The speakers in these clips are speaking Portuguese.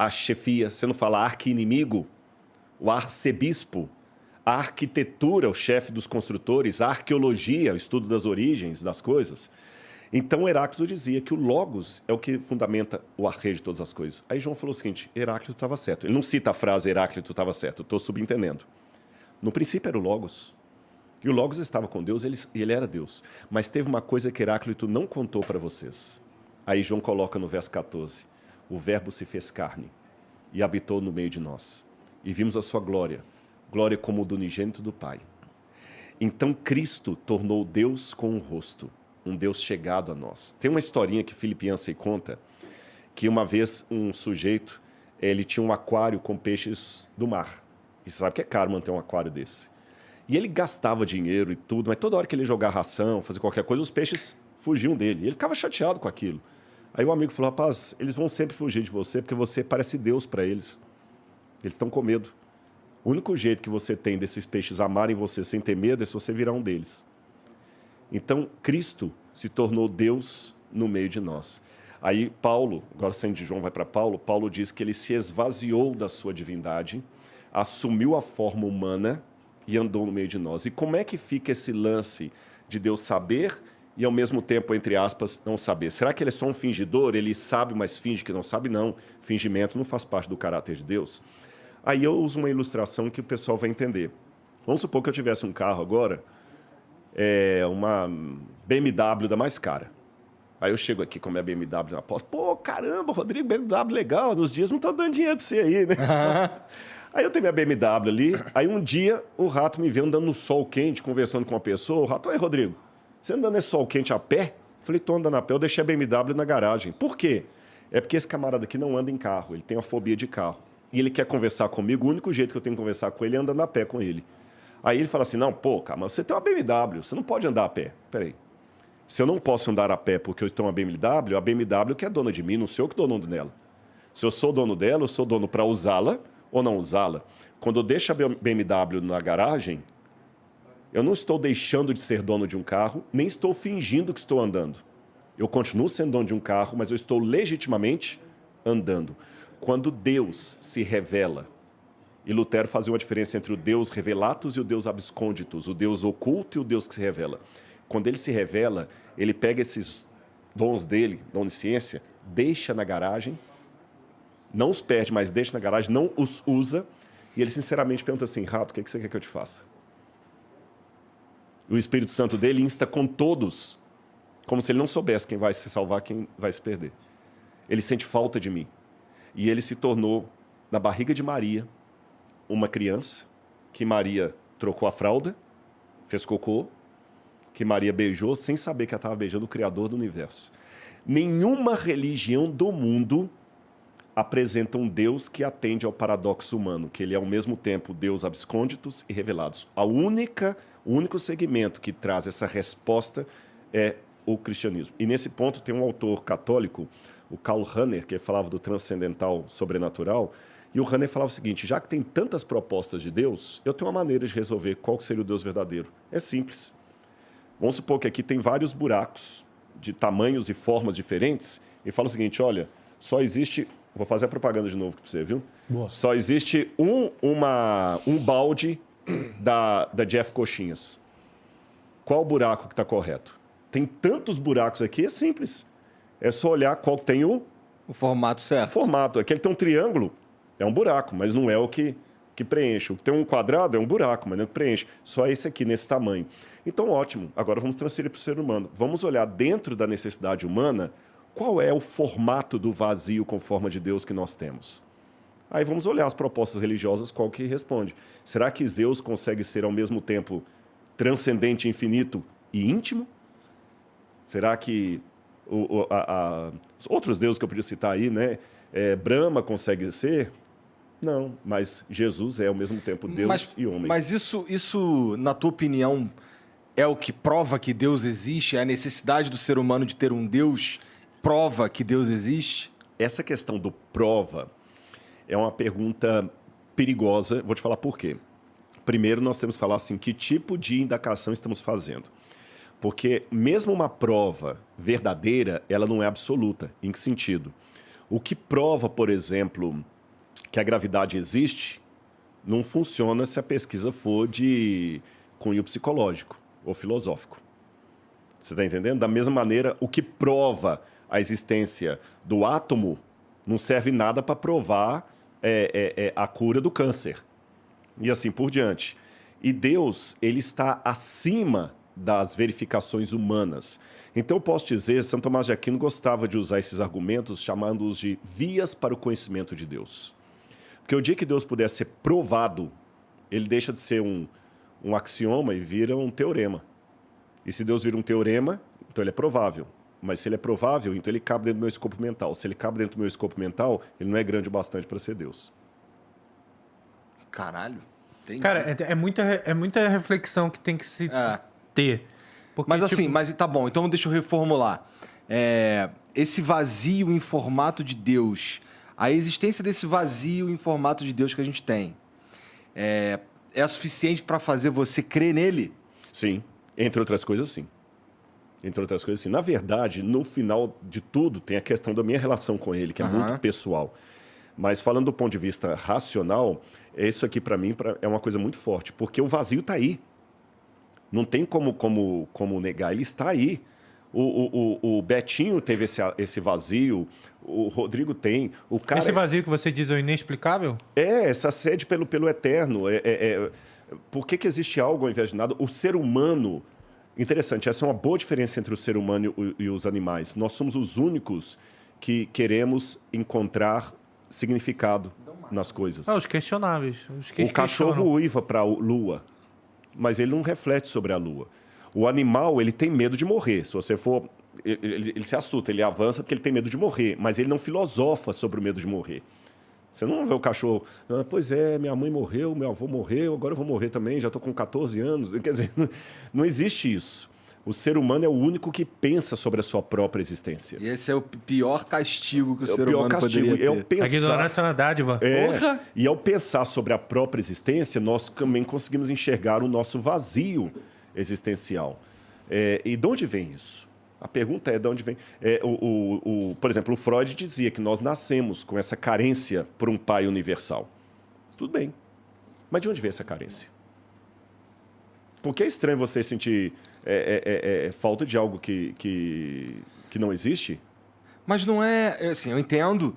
a chefia, você não fala arqui-inimigo, o arcebispo, a arquitetura, o chefe dos construtores, a arqueologia, o estudo das origens das coisas. Então, Heráclito dizia que o Logos é o que fundamenta o arreio de todas as coisas. Aí João falou o seguinte, Heráclito estava certo. Ele não cita a frase Heráclito estava certo, eu estou subentendendo. No princípio era o Logos. E o Logos estava com Deus, ele era Deus. Mas teve uma coisa que Heráclito não contou para vocês. Aí João coloca no verso 14, o verbo se fez carne e habitou no meio de nós. E vimos a sua glória, glória como do unigênito do Pai. Então Cristo tornou Deus com um rosto, um Deus chegado a nós. Tem uma historinha que Philip Yancey conta, que uma vez um sujeito, ele tinha um aquário com peixes do mar. E você sabe que é caro manter um aquário desse. E ele gastava dinheiro e tudo, mas toda hora que ele jogava ração, fazer qualquer coisa, os peixes fugiam dele. E ele ficava chateado com aquilo. Aí o amigo falou, rapaz, eles vão sempre fugir de você, porque você parece Deus para eles. Eles estão com medo. O único jeito que você tem desses peixes amarem você sem ter medo é se você virar um deles. Então, Cristo se tornou Deus no meio de nós. Aí Paulo, agora saindo de João vai para Paulo, Paulo diz que ele se esvaziou da sua divindade, assumiu a forma humana e andou no meio de nós. E como é que fica esse lance de Deus saber e, ao mesmo tempo, entre aspas, não saber? Será que ele é só um fingidor? Ele sabe, mas finge que não sabe? Não. Fingimento não faz parte do caráter de Deus. Aí eu uso uma ilustração que o pessoal vai entender. Vamos supor que eu tivesse um carro agora, uma BMW da mais cara. Aí eu chego aqui com a minha BMW na porta. Pô, caramba, Rodrigo, BMW legal. Nos dias não estão dando dinheiro para você aí, né? Aí eu tenho minha BMW ali. Aí um dia o rato me vê andando no sol quente, conversando com uma pessoa. O rato, aí, Rodrigo, você andando nesse sol quente a pé? Eu falei, tô andando a pé. Eu deixei a BMW na garagem. Por quê? É porque esse camarada aqui não anda em carro. Ele tem uma fobia de carro. E ele quer conversar comigo. O único jeito que eu tenho que conversar com ele é andando a pé com ele. Aí ele fala assim, não, pô, cara, mas você tem uma BMW, você não pode andar a pé. Peraí. Se eu não posso andar a pé porque eu estou uma BMW, a BMW que é dona de mim, não sou eu que dou dono dela. Se eu sou dono dela, eu sou dono para usá-la ou não usá-la. Quando eu deixo a BMW na garagem, eu não estou deixando de ser dono de um carro, nem estou fingindo que estou andando. Eu continuo sendo dono de um carro, mas eu estou legitimamente andando. Quando Deus se revela, e Lutero fazia uma diferença entre o Deus revelatus e o Deus absconditus, o Deus oculto e o Deus que se revela. Quando ele se revela, ele pega esses dons dele, da onisciência, deixa na garagem, não os perde, mas deixa na garagem, não os usa, e ele sinceramente pergunta assim, rato, o que você quer que eu te faça? O Espírito Santo dele insta com todos, como se ele não soubesse quem vai se salvar, quem vai se perder. Ele sente falta de mim. E ele se tornou, na barriga de Maria, uma criança, que Maria trocou a fralda, fez cocô, que Maria beijou sem saber que ela estava beijando o Criador do universo. Nenhuma religião do mundo apresenta um Deus que atende ao paradoxo humano, que ele é ao mesmo tempo Deus abscônditos e revelados. O único segmento que traz essa resposta é o cristianismo. E nesse ponto tem um autor católico, o Karl Rahner, que falava do transcendental sobrenatural, e o Rahner falava o seguinte, já que tem tantas propostas de Deus, eu tenho uma maneira de resolver qual seria o Deus verdadeiro. É simples. Vamos supor que aqui tem vários buracos de tamanhos e formas diferentes, e fala o seguinte, olha, só existe... Vou fazer a propaganda de novo para você, viu? Boa. Só existe um balde da Jeff Coxinhas. Qual o buraco que está correto? Tem tantos buracos aqui, é simples. É só olhar qual tem o formato certo. O formato. Aquele que tem um triângulo, é um buraco, mas não é o que preenche. O que tem um quadrado é um buraco, mas não é o que preenche. Só esse aqui, nesse tamanho. Então, ótimo. Agora vamos transferir para o ser humano. Vamos olhar dentro da necessidade humana qual é o formato do vazio com forma de Deus que nós temos. Aí vamos olhar as propostas religiosas, qual que responde. Será que Zeus consegue ser ao mesmo tempo transcendente, infinito e íntimo? Será que os outros deuses que eu podia citar aí, né? Brahma consegue ser? Não, mas Jesus é ao mesmo tempo Deus e homem. Mas isso, na tua opinião, é o que prova que Deus existe? É a necessidade do ser humano de ter um Deus prova que Deus existe? Essa questão do prova é uma pergunta perigosa. Vou te falar por quê. Primeiro, nós temos que falar assim, que tipo de indagação estamos fazendo. Porque mesmo uma prova verdadeira, ela não é absoluta. Em que sentido? O que prova, por exemplo, que a gravidade existe, não funciona se a pesquisa for de cunho psicológico ou filosófico. Você está entendendo? Da mesma maneira, o que prova a existência do átomo não serve nada para provar a cura do câncer. E assim por diante. E Deus, ele está acima das verificações humanas. Então, eu posso dizer, São Tomás de Aquino gostava de usar esses argumentos, chamando-os de vias para o conhecimento de Deus. Porque o dia que Deus puder ser provado, ele deixa de ser um axioma e vira um teorema. E se Deus vira um teorema, então ele é provável. Mas se ele é provável, então ele cabe dentro do meu escopo mental. Se ele cabe dentro do meu escopo mental, ele não é grande o bastante para ser Deus. Caralho. Entendi. Cara, é muita reflexão que tem que se ter. Porque, Mas assim, mas tá bom, então deixa eu reformular. Esse vazio em formato de Deus, a existência desse vazio em formato de Deus que a gente tem, é suficiente para fazer você crer nele? Sim, entre outras coisas, sim. Entre outras coisas, sim. Na verdade, no final de tudo, tem a questão da minha relação com ele, que é muito pessoal. Mas falando do ponto de vista racional, isso aqui para mim é uma coisa muito forte, porque o vazio está aí. Não tem como negar, ele está aí. O Betinho teve esse vazio, o Rodrigo tem. O cara esse vazio que você diz é o inexplicável? essa sede pelo eterno. Por que existe algo ao invés de nada? O ser humano... Interessante, essa é uma boa diferença entre o ser humano e os animais. Nós somos os únicos que queremos encontrar significado nas coisas. Os questionáveis. O cachorro uiva para a lua, mas ele não reflete sobre a lua. O animal, ele tem medo de morrer. Se você for... Ele se assusta, ele avança porque ele tem medo de morrer, mas ele não filosofa sobre o medo de morrer. Você não vê o cachorro, pois é, minha mãe morreu, meu avô morreu, agora eu vou morrer também, já estou com 14 anos. Quer dizer, não existe isso. O ser humano é o único que pensa sobre a sua própria existência. E esse é o pior castigo que o ser humano poderia ter. A ignorância na dádiva. E ao pensar sobre a própria existência, nós também conseguimos enxergar o nosso vazio existencial. E de onde vem isso? A pergunta é de onde vem. Por exemplo, o Freud dizia que nós nascemos com essa carência por um pai universal. Tudo bem. Mas de onde vem essa carência? Porque é estranho você sentir falta de algo que não existe? Mas não é... Assim, eu entendo.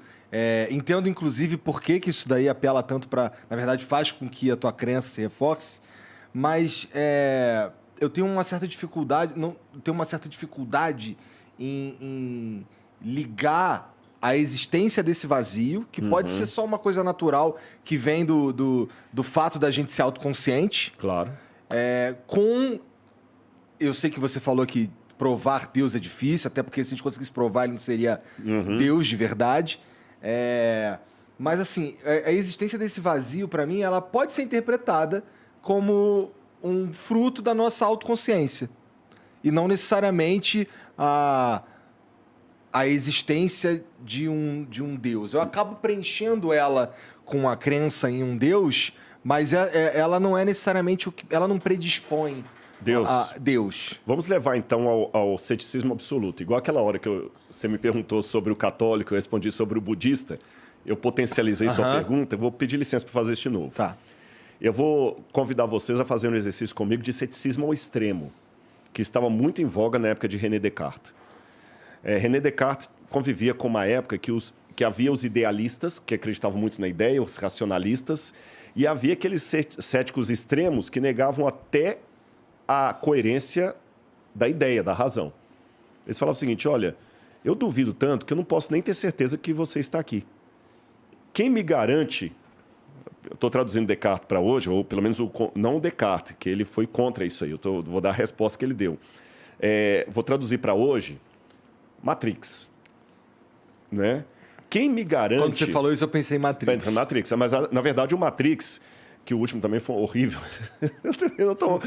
Entendo, inclusive, por que isso daí apela tanto para... Na verdade, faz com que a tua crença se reforce. Mas... eu tenho uma certa dificuldade, em ligar a existência desse vazio, que pode ser só uma coisa natural que vem do fato da gente ser autoconsciente. Claro. Eu sei que você falou que provar Deus é difícil, até porque se a gente conseguisse provar, ele não seria Deus de verdade. Mas assim, a existência desse vazio, para mim, ela pode ser interpretada como um fruto da nossa autoconsciência. E não necessariamente a existência de um Deus. Eu acabo preenchendo ela com a crença em um Deus, mas ela não é necessariamente ela não predispõe a Deus. Vamos levar então ao ceticismo absoluto. Igual aquela hora que você me perguntou sobre o católico, eu respondi sobre o budista. Eu potencializei sua pergunta, eu vou pedir licença para fazer isso de novo. Tá. Eu vou convidar vocês a fazer um exercício comigo de ceticismo ao extremo, que estava muito em voga na época de René Descartes. René Descartes convivia com uma época que havia os idealistas, que acreditavam muito na ideia, os racionalistas, e havia aqueles céticos extremos que negavam até a coerência da ideia, da razão. Eles falavam o seguinte, olha, eu duvido tanto que eu não posso nem ter certeza que você está aqui. Quem me garante... Eu estou traduzindo Descartes para hoje, ou pelo menos não o Descartes, que ele foi contra isso aí. Vou dar a resposta que ele deu. Vou traduzir para hoje Matrix. Né? Quem me garante... Quando você falou isso, eu pensei em Matrix. Matrix. Mas, na verdade, o Matrix, que o último também foi horrível. eu tô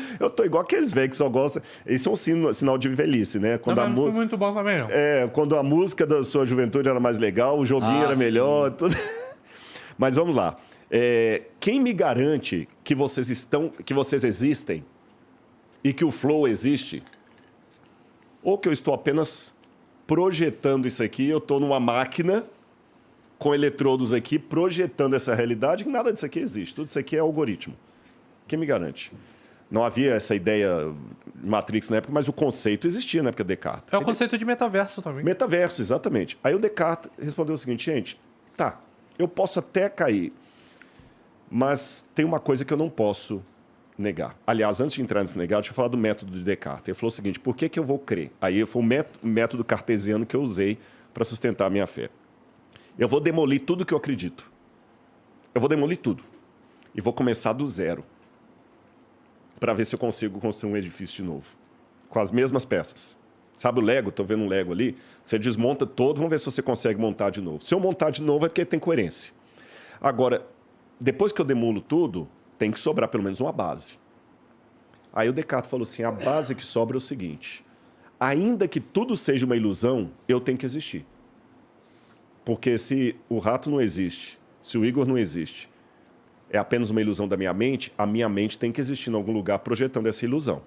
igual aqueles velhos que só gostam... Isso é um sinal de velhice, né? Não foi muito bom também, não. Quando a música da sua juventude era mais legal, o joguinho era melhor. Tudo... Mas vamos lá. Quem me garante que vocês existem e que o flow existe? Ou que eu estou apenas projetando isso aqui, eu estou numa máquina com eletrodos aqui, projetando essa realidade, que nada disso aqui existe. Tudo isso aqui é algoritmo. Quem me garante? Não havia essa ideia Matrix na época, mas o conceito existia na época de Descartes. É o conceito de metaverso também. Metaverso, exatamente. Aí o Descartes respondeu o seguinte, gente, tá, eu posso até cair, mas tem uma coisa que eu não posso negar. Aliás, antes de entrar nesse negar, deixa eu falar do método de Descartes. Ele falou o seguinte, por que eu vou crer? Aí foi o método cartesiano que eu usei para sustentar a minha fé. Eu vou demolir tudo que eu acredito. Eu vou demolir tudo. E vou começar do zero. Para ver se eu consigo construir um edifício de novo. Com as mesmas peças. Sabe o Lego? Estou vendo um Lego ali. Você desmonta todo, vamos ver se você consegue montar de novo. Se eu montar de novo é porque tem coerência. Agora, depois que eu demolo tudo, tem que sobrar pelo menos uma base. Aí o Descartes falou assim, a base que sobra é o seguinte, ainda que tudo seja uma ilusão, eu tenho que existir. Porque se o rato não existe, se o Igor não existe, é apenas uma ilusão da minha mente, a minha mente tem que existir em algum lugar projetando essa ilusão.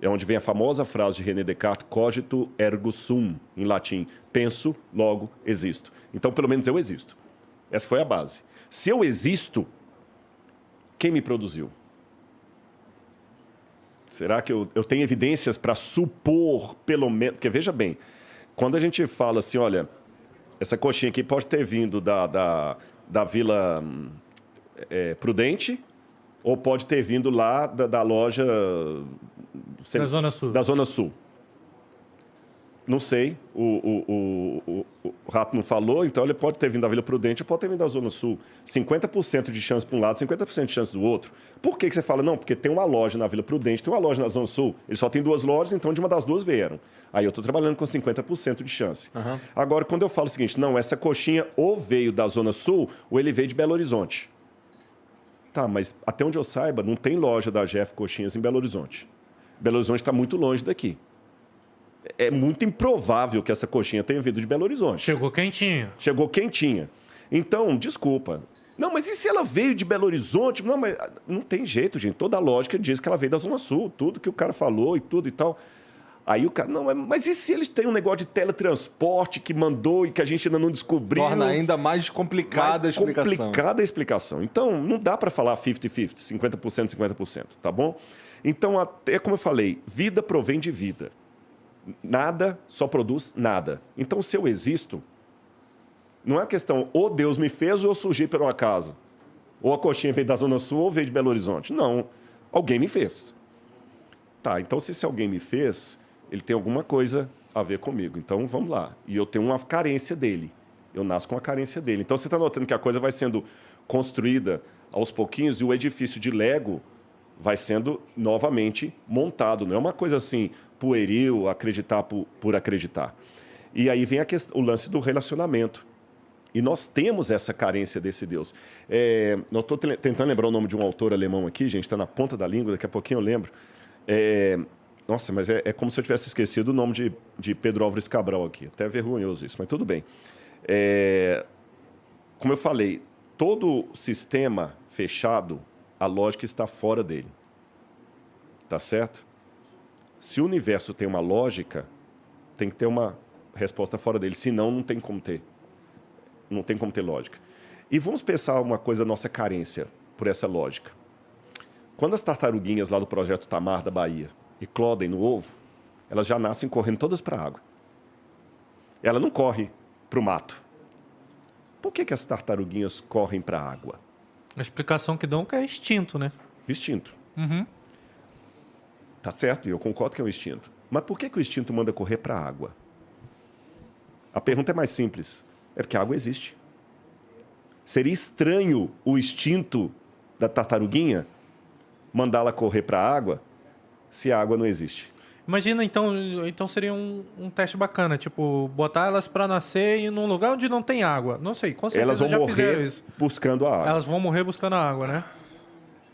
É onde vem a famosa frase de René Descartes, cogito ergo sum, em latim. Penso, logo existo. Então, pelo menos eu existo. Essa foi a base. Se eu existo, quem me produziu? Será que eu tenho evidências para supor, pelo menos... Porque, veja bem, quando a gente fala assim, olha, essa coxinha aqui pode ter vindo da Vila Prudente ou pode ter vindo lá da loja... Da Zona Sul. Da Zona Sul. Não sei, o rato não falou, então ele pode ter vindo da Vila Prudente ou pode ter vindo da Zona Sul. 50% de chance para um lado, 50% de chance do outro. Por que você fala? Não, porque tem uma loja na Vila Prudente, tem uma loja na Zona Sul. Ele só tem 2 lojas, então de uma das 2 vieram. Aí eu estou trabalhando com 50% de chance. Uhum. Agora, quando eu falo o seguinte, não, essa coxinha ou veio da Zona Sul ou ele veio de Belo Horizonte. Tá, mas até onde eu saiba, não tem loja da Jeff Coxinhas em Belo Horizonte. Belo Horizonte está muito longe daqui. É muito improvável que essa coxinha tenha vindo de Belo Horizonte. Chegou quentinha. Chegou quentinha. Então, desculpa. Não, mas e se ela veio de Belo Horizonte? Não, mas não tem jeito, gente. Toda a lógica diz que ela veio da Zona Sul. Tudo que o cara falou e tudo e tal. Aí o cara... Não, mas e se eles têm um negócio de teletransporte que mandou e que a gente ainda não descobriu? Torna ainda mais complicada a explicação. Complicada a explicação. Então, não dá para falar 50-50, 50%, 50%, tá bom? Então, até como eu falei, vida provém de vida. Nada só produz nada. Então, se eu existo, não é questão ou Deus me fez ou eu surgi por um acaso. Ou a coxinha veio da Zona Sul ou veio de Belo Horizonte. Não, alguém me fez. Tá, então se esse alguém me fez, ele tem alguma coisa a ver comigo. Então, vamos lá. E eu tenho uma carência dele. Eu nasço com a carência dele. Então, você está notando que a coisa vai sendo construída aos pouquinhos e o edifício de Lego vai sendo novamente montado. Não é uma coisa assim, pueril, acreditar por acreditar. E aí vem o lance do relacionamento. E nós temos essa carência desse Deus. Eu estou tentando lembrar o nome de um autor alemão aqui, gente, está na ponta da língua, daqui a pouquinho eu lembro. Nossa, mas é como se eu tivesse esquecido o nome de Pedro Álvares Cabral aqui. Até é vergonhoso isso, mas tudo bem. Como eu falei, todo sistema fechado, a lógica está fora dele. Tá certo? Se o universo tem uma lógica, tem que ter uma resposta fora dele. Senão, não tem como ter. Não tem como ter lógica. E vamos pensar uma coisa, nossa carência por essa lógica. Quando as tartaruguinhas lá do Projeto Tamar da Bahia eclodem no ovo, elas já nascem correndo todas para a água. Ela não corre para o mato. Por que as tartaruguinhas correm para a água? A explicação que dão é que é instinto, né? Instinto. Uhum. Tá certo, e eu concordo que é um instinto. Mas por que o instinto manda correr para a água? A pergunta é mais simples. É porque a água existe. Seria estranho o instinto da tartaruguinha mandá-la correr para a água se a água não existe. Imagina, então seria um teste bacana, tipo, botar elas para nascer em um lugar onde não tem água. Não sei, com certeza elas vão já morrer fizeram isso. Buscando a água. Elas vão morrer buscando a água, né?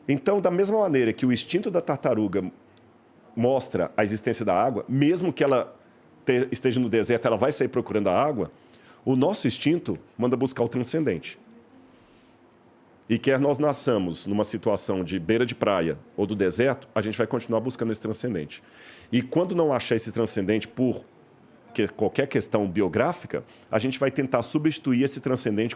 Então, da mesma maneira que o instinto da tartaruga mostra a existência da água, mesmo que ela esteja no deserto, ela vai sair procurando a água, o nosso instinto manda buscar o transcendente. E quer nós nasçamos numa situação de beira de praia ou do deserto, a gente vai continuar buscando esse transcendente. E quando não achar esse transcendente por qualquer questão biográfica, a gente vai tentar substituir esse transcendente